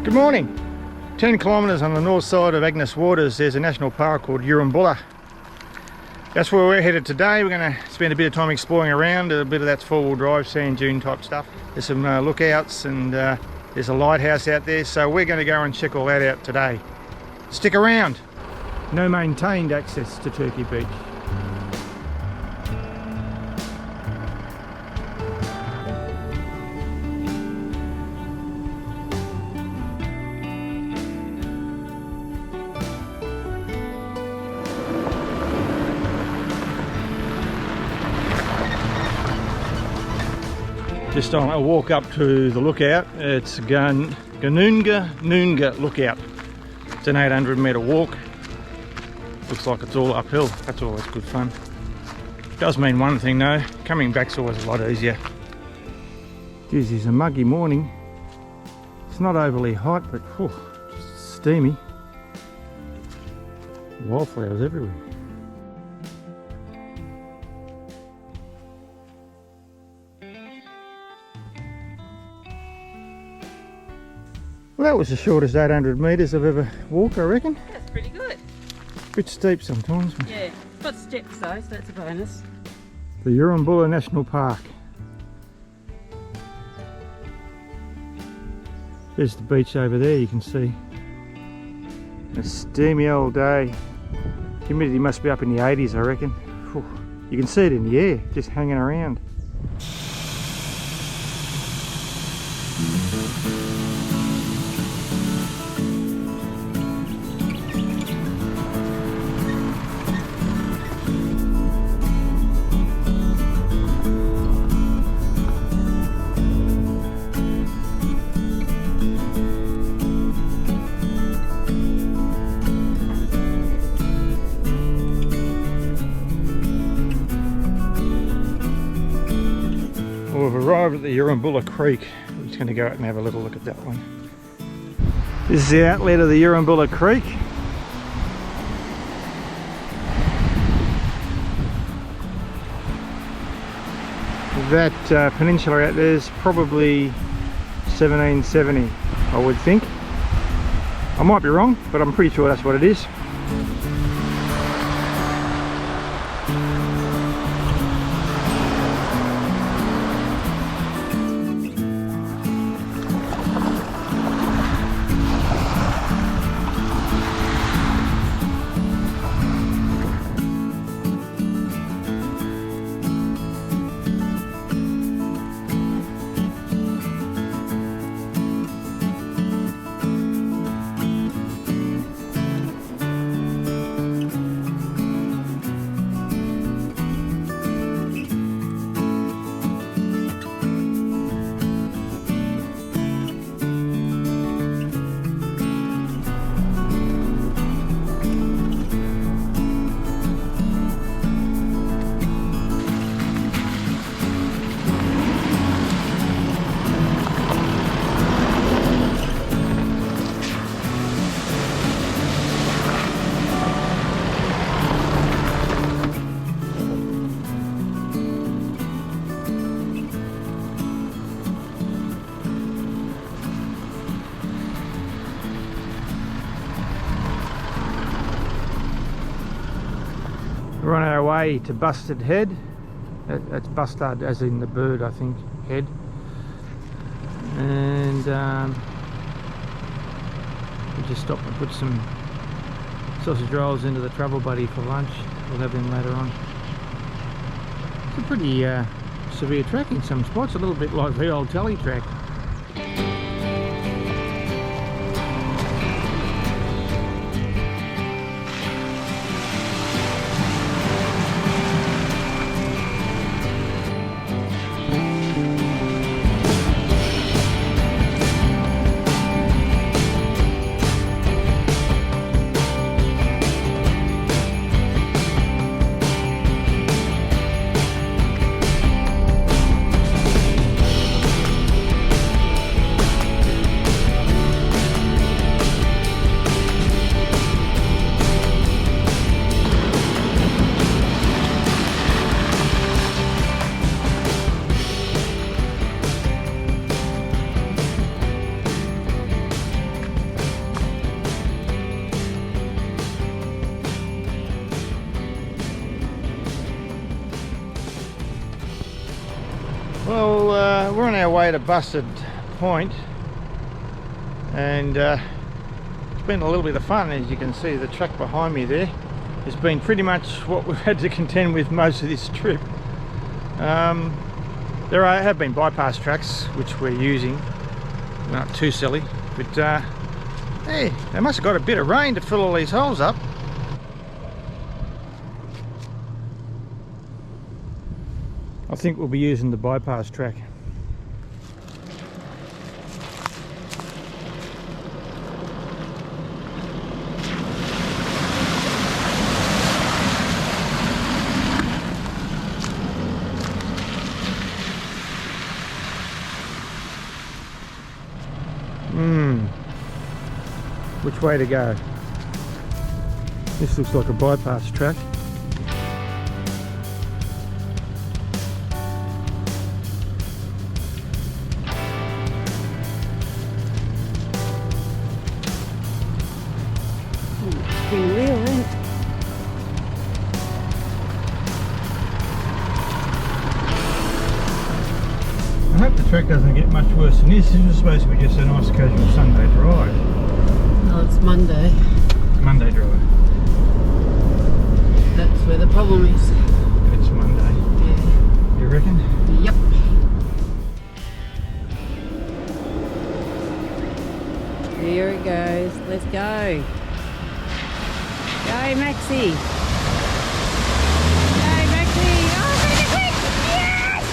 Good morning. 10 kilometres on the north side of Agnes Waters there's a national park called Eurimbula. That's where we're headed today. We're going to spend a bit of time exploring around, a bit of that's four-wheel drive, sand dune type stuff. There's some lookouts and there's a lighthouse out there, so we're going to go and check all that out today. Stick around. No maintained access to Turkey Beach. Just on a walk up to the lookout. It's Noonga Lookout. It's an 800 metre walk. Looks like it's all uphill. That's always good fun. Does mean one thing though, coming back's always a lot easier. Geez, it's a muggy morning. It's not overly hot, but just steamy. Wildflowers everywhere. Well, that was the shortest 800 metres I've ever walked, I reckon. That's pretty good. Bit steep sometimes. But Yeah, got steps though, so that's a bonus. the Eurimbula National Park. There's the beach over there, you can see. A steamy old day. Humidity must be up in the 80s, I reckon. Whew. You can see it in the air, just hanging around. We've arrived at the Eurimbula Creek. I'm just going to go out and have a little look at that one. This is the outlet of the Eurimbula Creek. That peninsula out there is probably 1770, I would think. I might be wrong, but I'm pretty sure that's what it is. We're on our way to Bustard Head. That's Bustard as in the bird, I think, head. And we just stopped and put some sausage rolls into the Travel Buddy for lunch. We'll have them later on. It's a pretty severe track in some spots, a little bit like the old Tully track. we're on our way to Busted Point, and it's been a little bit of fun. As you can see, the track behind me there has been pretty much what we've had to contend with most of this trip. There have been bypass tracks which we're using, not too silly, but hey, they must have got a bit of rain to fill all these holes up. I think we'll be using the bypass track. Which way to go? This looks like a bypass track. It's been real, isn't it? I hope the track doesn't get much worse than this. This is supposed to be just a nice casual Sunday drive. Oh, it's Monday. Monday drive. That's where the problem is. It's Monday. Yeah. You reckon? Yep. Here it goes. Let's go. Go, Maxie. Go, Maxie. Oh, pretty quick. Yes!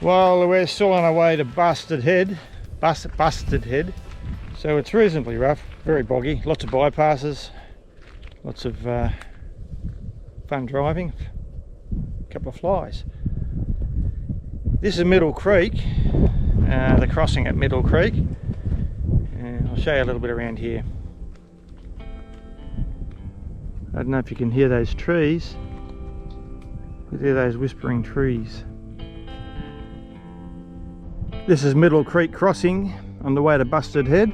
Well, we're still on our way to Busted Head, so it's reasonably rough, very boggy, lots of bypasses, lots of fun driving, a couple of flies. This is Middle Creek, the crossing at Middle Creek, and I'll show you a little bit around here. I don't know if you can hear those trees, but they're those whispering trees. This is Middle Creek crossing on the way to Busted Head.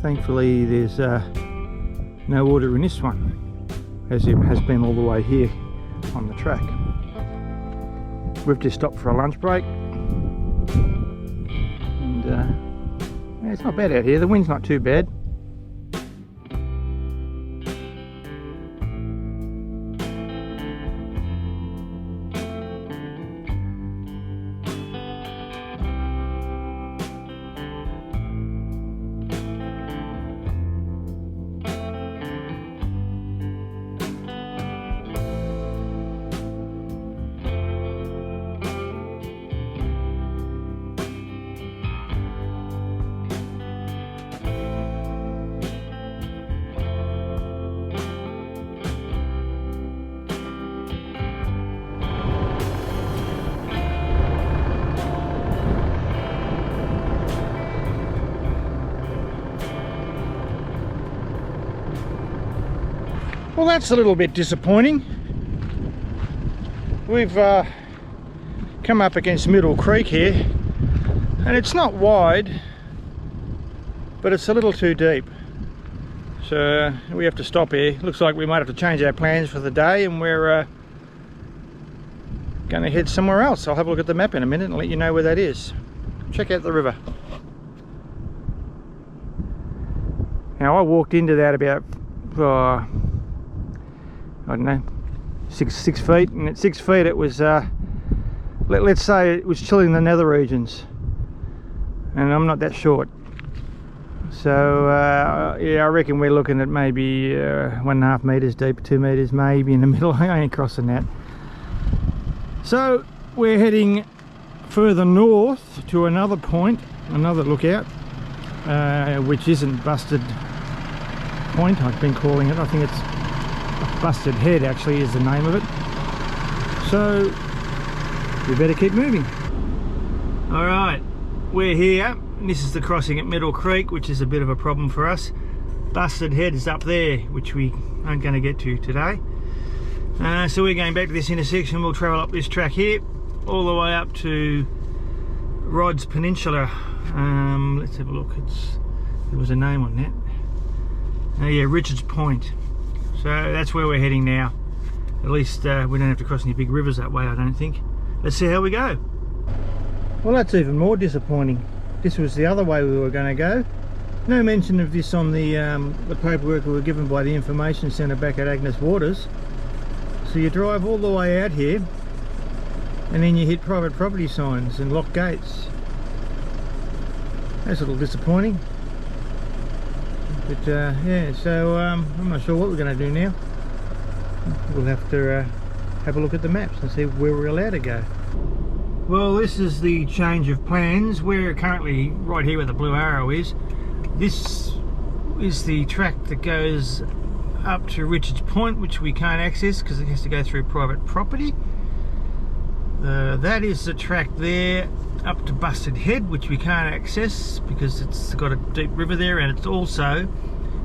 Thankfully there's no water in this one, as it has been all the way here on the track. We've just stopped for a lunch break, and yeah, it's not bad out here. The wind's not too bad. Well, that's a little bit disappointing. We've come up against Middle Creek here, and it's not wide, but it's a little too deep. So we have to stop here. Looks like we might have to change our plans for the day, and we're going to head somewhere else. I'll have a look at the map in a minute and let you know where that is. Check out the river. Now, I walked into that about I don't know, 6 feet, and at 6 feet it was let's say it was chilling the nether regions, and I'm not that short, so yeah, I reckon we're looking at maybe 1.5 meters deep, 2 meters maybe in the middle. I ain't crossing that. So we're heading further north to another point, another lookout, which isn't Busted Point, I've been calling it. I think it's Busted Head actually is the name of it. So we better keep moving. All right, we're here This is the crossing at Middle Creek, which is a bit of a problem for us. Busted Head is up there, which we aren't going to get to today. So we're going back to this intersection. We'll travel up this track here all the way up to Rod's Peninsula. Let's have a look. There was a name on that. Yeah, Richards Point. So that's where we're heading now. At least we don't have to cross any big rivers that way, I don't think. Let's see how we go. Well, that's even more disappointing. This was the other way we were going to go. No mention of this on the paperwork we were given by the information centre back at Agnes Waters. So you drive all the way out here and then you hit private property signs and locked gates. That's a little disappointing. But yeah, so I'm not sure what we're going to do now. We'll have to have a look at the maps and see where we're allowed to go. Well, this is the change of plans. We're currently right here where the blue arrow is. This is the track that goes up to Richards Point, which we can't access because it has to go through private property. That is the track there up to Busted Head, which we can't access because it's got a deep river there, and it's also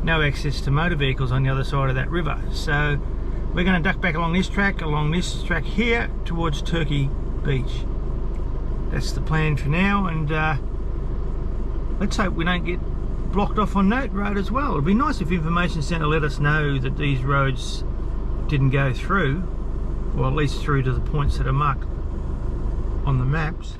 no access to motor vehicles on the other side of that river. So we're going to duck back along this track here towards Turkey Beach. That's the plan for now, and let's hope we don't get blocked off on Note Road as well. It'd be nice if Information Centre let us know that these roads didn't go through, or at least through to the points that are marked on the maps.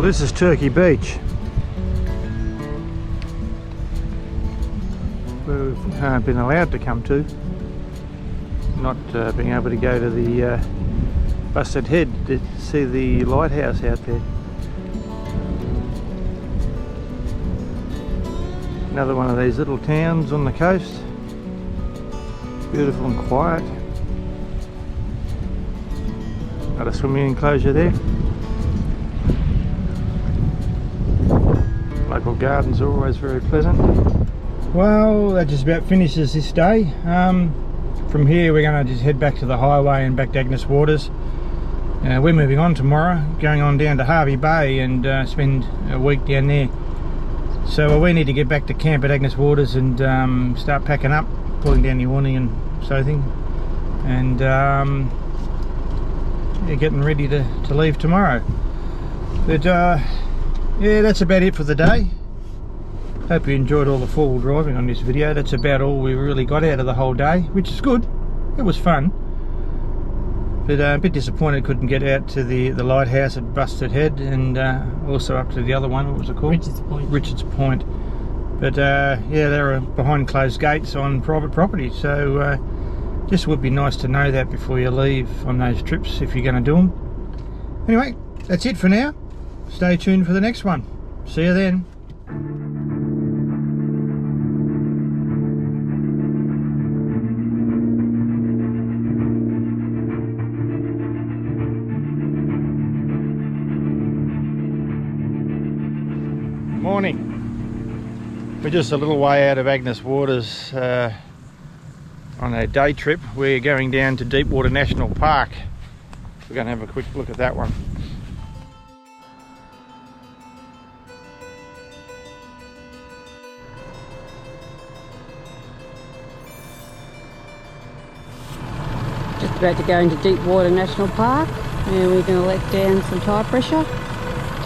This is Turkey Beach, where we've been allowed to come to, not being able to go to the Busted Head to see the lighthouse out there. Another one of these little towns on the coast, beautiful and quiet. Got a swimming enclosure there. Local gardens are always very pleasant. Well, that just about finishes this day. From here we're going to just head back to the highway and back to Agnes Waters. We're moving on tomorrow, going on down to Harvey Bay and spend a week down there. So we need to get back to camp at Agnes Waters and start packing up, pulling down the awning and so thing, and yeah, getting ready to leave tomorrow. But yeah, that's about it for the day. Hope you enjoyed all the four-wheel driving on this video. That's about all we really got out of the whole day, which is good. It was fun. But a bit disappointed couldn't get out to the lighthouse at Busted Head, and also up to the other one. What was it called? Richards Point. Richards Point. But yeah, they were behind closed gates on private property, so just would be nice to know that before you leave on those trips if you're going to do them. Anyway, that's it for now. Stay tuned for the next one. See you then. Morning. We're just a little way out of Agnes Waters on a day trip. We're going down to Deepwater National Park. We're going to have a quick look at that one. Just about to go into Deepwater National Park, and we're going to let down some tyre pressure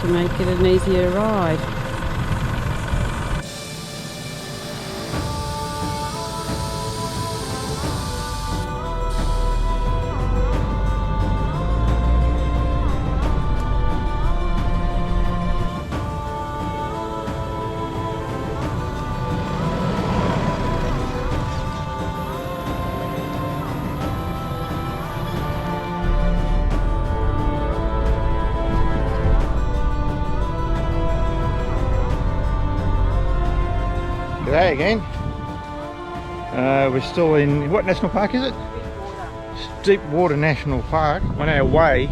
to make it an easier ride. day again. We're still in, what national park is it? Deepwater National Park, on our way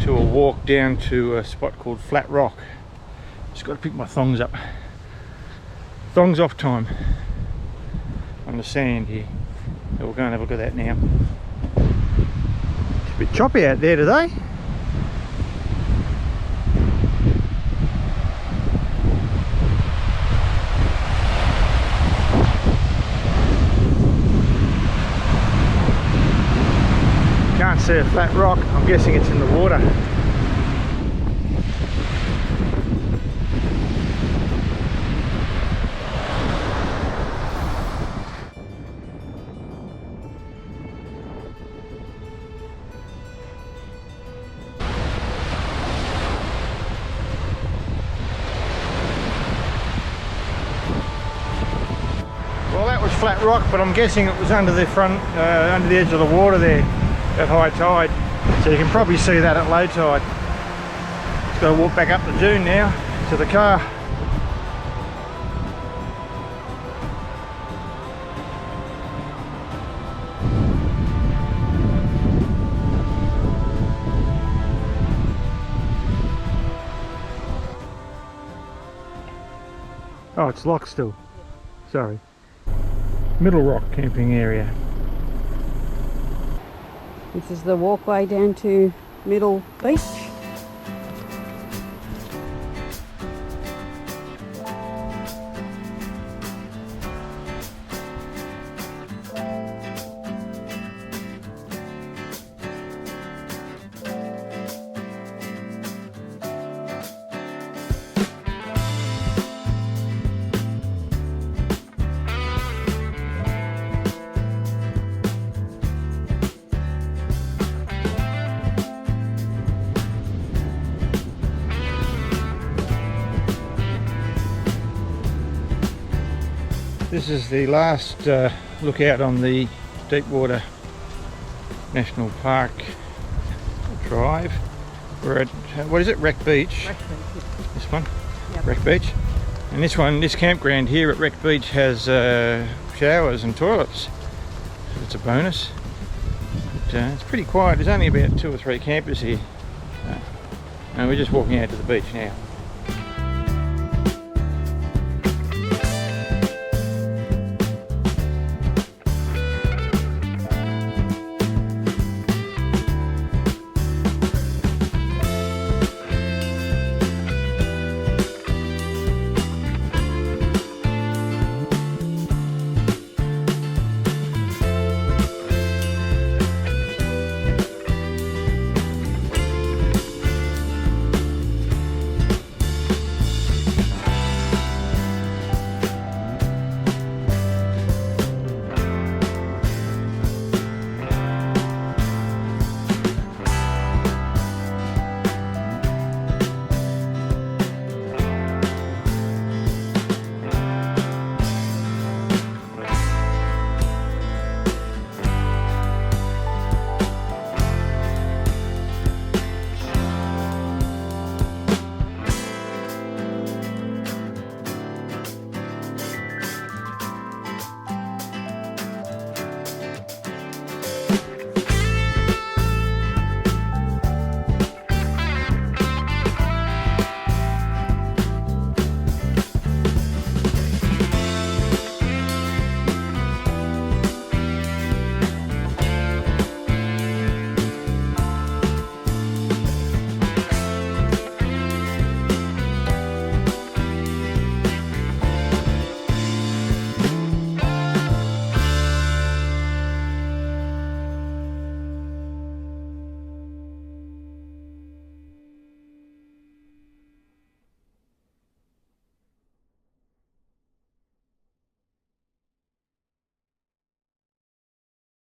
to a walk down to a spot called Flat Rock. Just got to pick my thongs up. Thongs off time on the sand here. So we'll go and have a look at that now. It's a bit choppy out there today. Can't see a flat rock, I'm guessing it's in the water. Well, that was flat rock, but I'm guessing it was under the under the edge of the water there at high tide. So you can probably see that at low tide. Just got to walk back up the dune now to the car. Oh, it's locked still. Sorry. Middle Rock camping area. This is the walkway down to Middle Beach. This is the last lookout on the Deepwater National Park drive. We're at, what is it, Wreck Beach? Wreck Beach. This one? Yep. Wreck Beach. And this campground here at Wreck Beach has showers and toilets. So it's a bonus. But, it's pretty quiet. There's only about 2 or 3 campers here. And we're just walking out to the beach now.